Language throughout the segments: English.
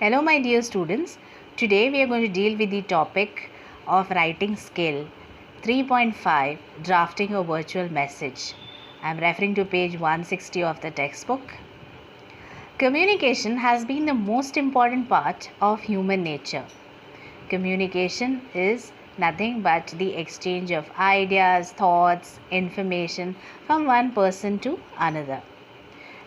Hello my dear students, today we are going to deal with the topic of writing skill 3.5 drafting a virtual message. I am referring to page 160 of the textbook. Communication has been the most important part of human nature. Communication is nothing but the exchange of ideas, thoughts, information from one person to another.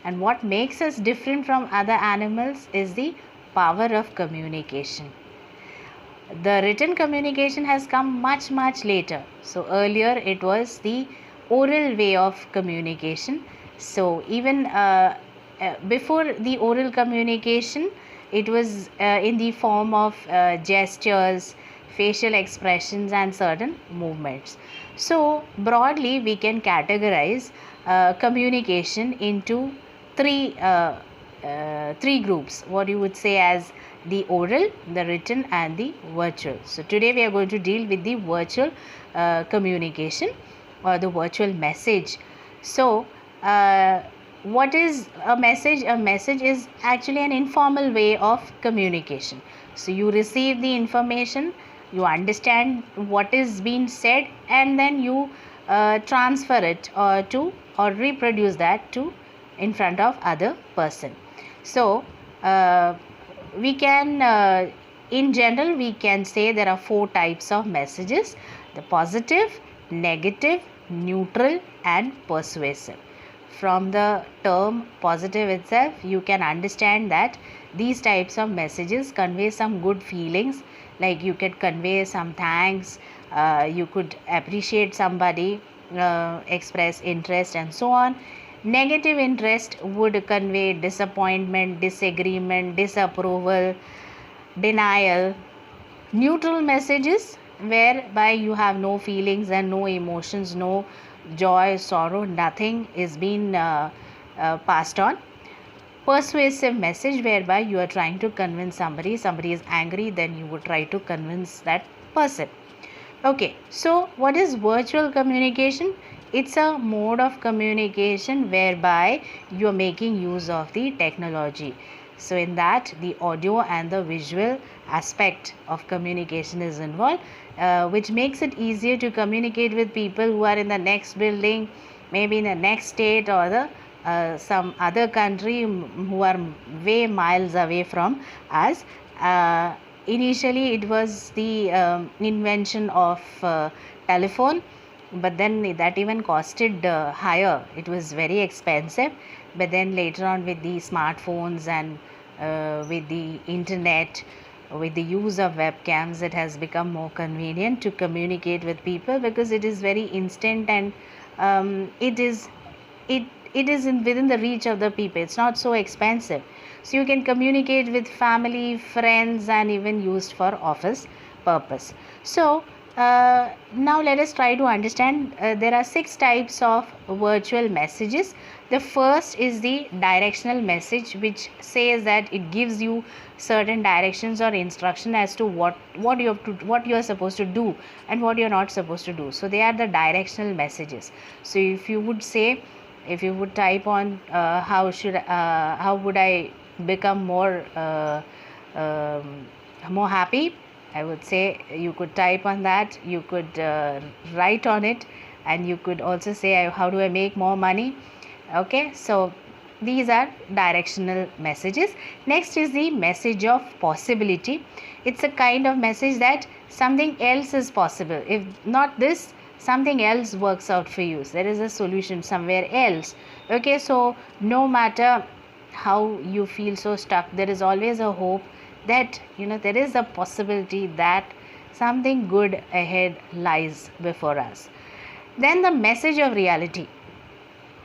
And what makes us different from other animals is the power of communication. The written communication has come much later. So earlier it was the oral way of communication. So even before the oral communication, it was in the form of gestures, facial expressions and certain movements. So broadly we can categorize communication into three groups, what you would say as the oral, the written and the virtual. So today we are going to deal with the virtual communication or the virtual message. So what is a message? A message is actually an informal way of communication. So you receive the information, you understand what is being said, and then you transfer it or reproduce that to in front of other person. So we can in general we can say there are four types of messages: the positive, negative, neutral and persuasive. From the term positive itself, you can understand that these types of messages convey some good feelings, like you could convey some thanks, you could appreciate somebody, express interest and so on. Negative interest would convey disappointment, disagreement, disapproval, denial. Neutral messages whereby you have no feelings and no emotions, no joy, sorrow, nothing is being passed on. Persuasive message whereby you are trying to convince somebody is angry, then you would try to convince that person. Okay, so what is virtual communication? It's a mode of communication whereby you are making use of the technology. So in that, the audio and the visual aspect of communication is involved, which makes it easier to communicate with people who are in the next building, maybe in the next state, or the some other country who are way miles away from us. Initially it was the invention of telephone, but then that even costed higher, it was very expensive. But then later on, with the smartphones and with the internet, with the use of webcams, it has become more convenient to communicate with people because it is very instant, and it is within the reach of the people. It's not so expensive, so you can communicate with family, friends and even used for office purpose. So now let us try to understand. There are 6 types of virtual messages. The first is the directional message, which says that it gives you certain directions or instruction as to what you are supposed to do and what you are not supposed to do. So they are the directional messages. So if you would type on how would I become more happy, I would say you could type on that, you could write on it, and you could also say how do I make more money. Okay, so these are directional messages. Next is the message of possibility. It's a kind of message that something else is possible. If not this, something else works out for you. So there is a solution somewhere else. Okay, so no matter how you feel so stuck, there is always a hope that there is a possibility that something good ahead lies before us. Then the message of reality.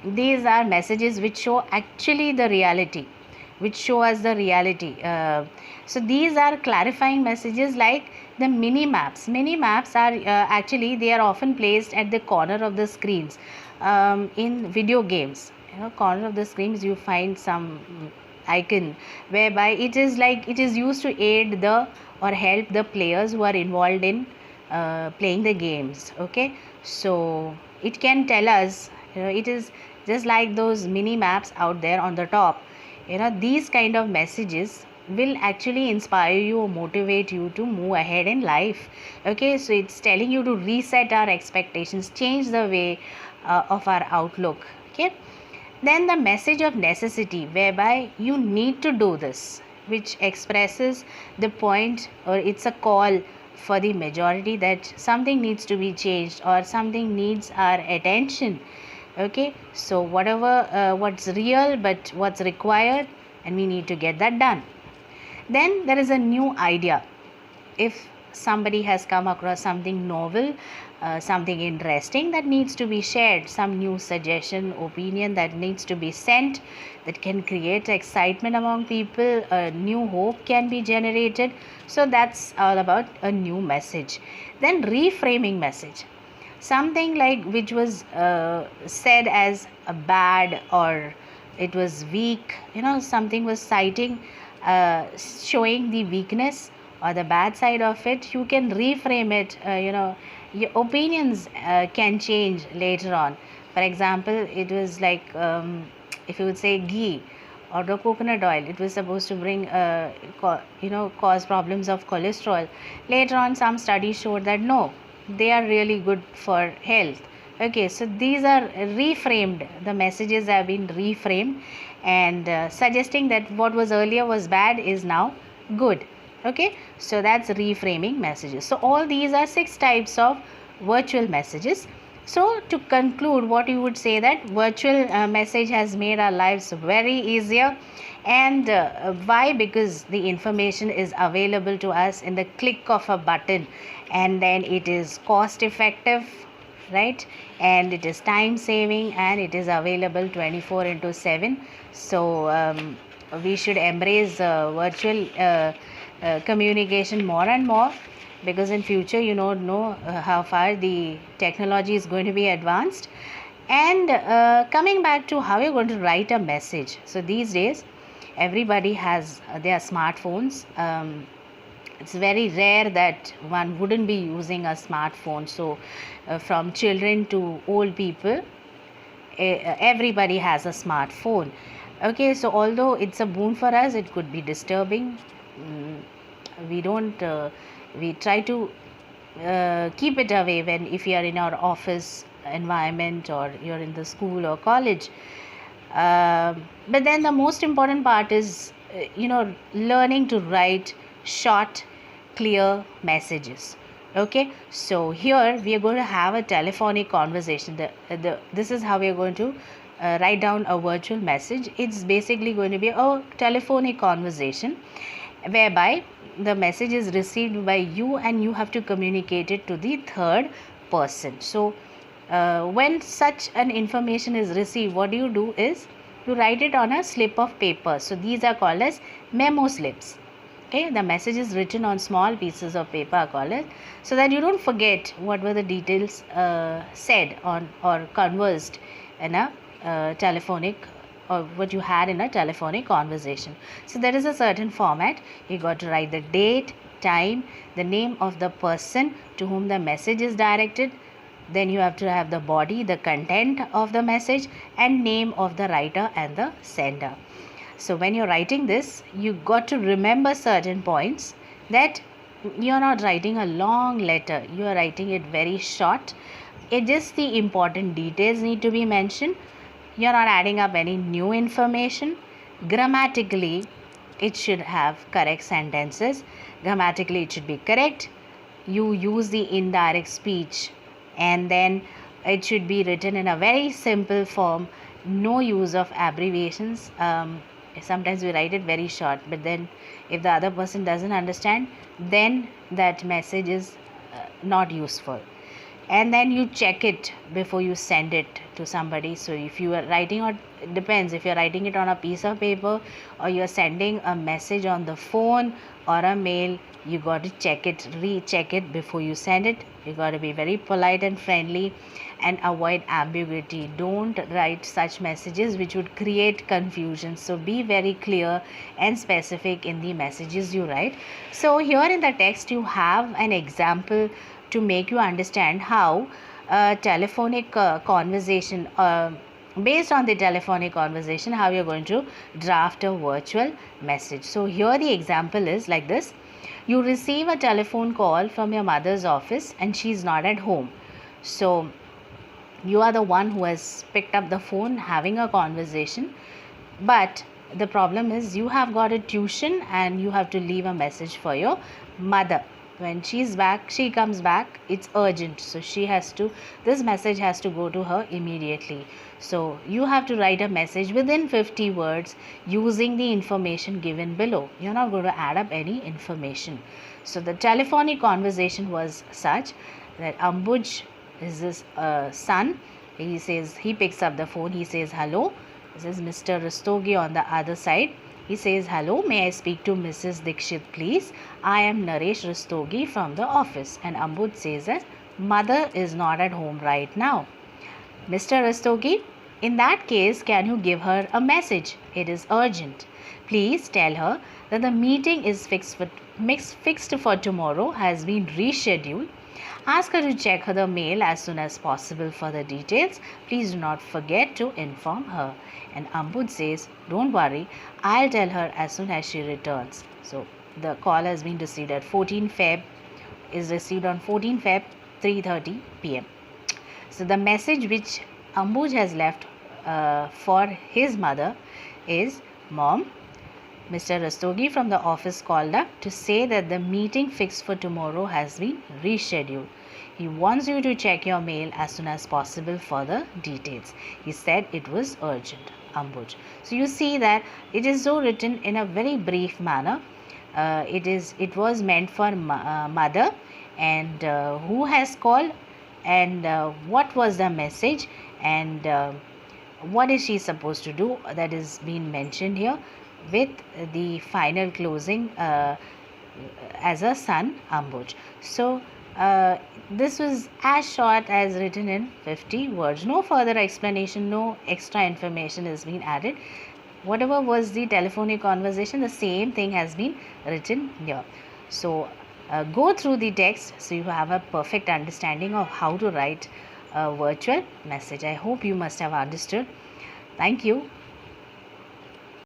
These are messages which show actually the reality, which show us the reality. So these are clarifying messages, like the mini maps. Mini maps are actually they are often placed at the corner of the screens in video games. Corner of the screens you find some icon whereby it is used to aid the or help the players who are involved in playing the games. Okay, so it can tell us, it is just like those mini maps out there on the top. These kind of messages will actually inspire you or motivate you to move ahead in life. Okay, so it's telling you to reset our expectations, change the way of our outlook. Okay, then the message of necessity, whereby you need to do this, which expresses the point, or it's a call for the majority that something needs to be changed or something needs our attention. Okay, so whatever what's real but what's required, and we need to get that done. Then there is a new idea. If somebody has come across something novel, something interesting that needs to be shared, some new suggestion, opinion that needs to be sent, that can create excitement among people, a new hope can be generated. So that's all about a new message. Then reframing message, something like which was said as a bad, or it was weak, something was citing, showing the weakness or the bad side of it. You can reframe it. Your opinions can change later on. For example, it was like, if you would say ghee or the coconut oil, it was supposed to bring cause problems of cholesterol. Later on, some studies showed that no, they are really good for health. Okay, so these are reframed, the messages have been reframed, and suggesting that what was earlier was bad is now good. Okay, so that's reframing messages. So all these are 6 types of virtual messages. So to conclude, what you would say that virtual message has made our lives very easier. And why? Because the information is available to us in the click of a button, and then it is cost effective, right? And it is time saving, and it is available 24 into 7. So we should embrace virtual communication more and more, because in future you don't know how far the technology is going to be advanced. And coming back to how you're going to write a message, so these days everybody has their smartphones. It's very rare that one wouldn't be using a smartphone. So from children to old people, everybody has a smartphone. Okay, so although it's a boon for us, it could be disturbing. We try to keep it away when, if you are in our office environment or you're in the school or college. But then the most important part is learning to write short, clear messages. Okay, so here we are going to have a telephonic conversation. This is how we are going to write down a virtual message. It's basically going to be a telephonic conversation, whereby the message is received by you and you have to communicate it to the third person. So when such an information is received, what you do is you write it on a slip of paper. So these are called as memo slips. Okay, the message is written on small pieces of paper, called it, so that you don't forget what were the details said on or conversed in a telephonic, or what you had in a telephonic conversation. So there is a certain format. You got to write the date, time, the name of the person to whom the message is directed. Then you have to have the body, the content of the message, and name of the writer and the sender. So when you're writing this, you got to remember certain points, that you're not writing a long letter, you are writing it very short. It just the important details need to be mentioned. You're not adding up any new information. Grammatically, it should have correct sentences. Grammatically, it should be correct. You use the indirect speech, and then it should be written in a very simple form. No use of abbreviations. Sometimes we write it very short, but then if the other person doesn't understand, then that message is not useful. And then you check it before you send it to somebody. So if you are writing, or it depends, if you're writing it on a piece of paper or you're sending a message on the phone or a mail, you got to check it, recheck it before you send it. You got to be very polite and friendly and avoid ambiguity. Don't write such messages which would create confusion. So be very clear and specific in the messages you write. So here in the text you have an example to make you understand how telephonic conversation based on the telephonic conversation, how you're going to draft a virtual message. So here the example is like this. You receive a telephone call from your mother's office and she's not at home. So you are the one who has picked up the phone having a conversation, but the problem is you have got a tuition and you have to leave a message for your mother. When she comes back, it's urgent, so this message has to go to her immediately. So you have to write a message within 50 words using the information given below. You're not going to add up any information. So the telephonic conversation was such that Ambuj is his son. He picks up the phone, he says hello. This is Mr. Rastogi on the other side. He says, hello, may I speak to Mrs. Dikshit please? I am Naresh Rastogi from the office. And Ambuj says that mother is not at home right now. Mr. Rastogi, in that case, can you give her a message? It is urgent. Please tell her that the meeting is fixed for tomorrow, has been rescheduled. Ask her to check her the mail as soon as possible for the details. Please do not forget to inform her. And Ambuj says, don't worry, I'll tell her as soon as she returns. So the call has been received at 14 Feb, is received on 14 Feb, 3:30 p.m. So the message which Ambuj has left for his mother is, Mom, Mr. Rastogi from the office called up to say that the meeting fixed for tomorrow has been rescheduled. He wants you to check your mail as soon as possible for the details. He said it was urgent, Ambuj. So you see that it is so written in a very brief manner. It was meant for mother, and who has called, and what was the message, and what is she supposed to do, that is being mentioned here, with the final closing as a son, Ambuj. So this was as short as written in 50 words. No further explanation, no extra information has been added. Whatever was the telephonic conversation, the same thing has been written here. So go through the text so you have a perfect understanding of how to write a virtual message. I hope you must have understood. Thank you.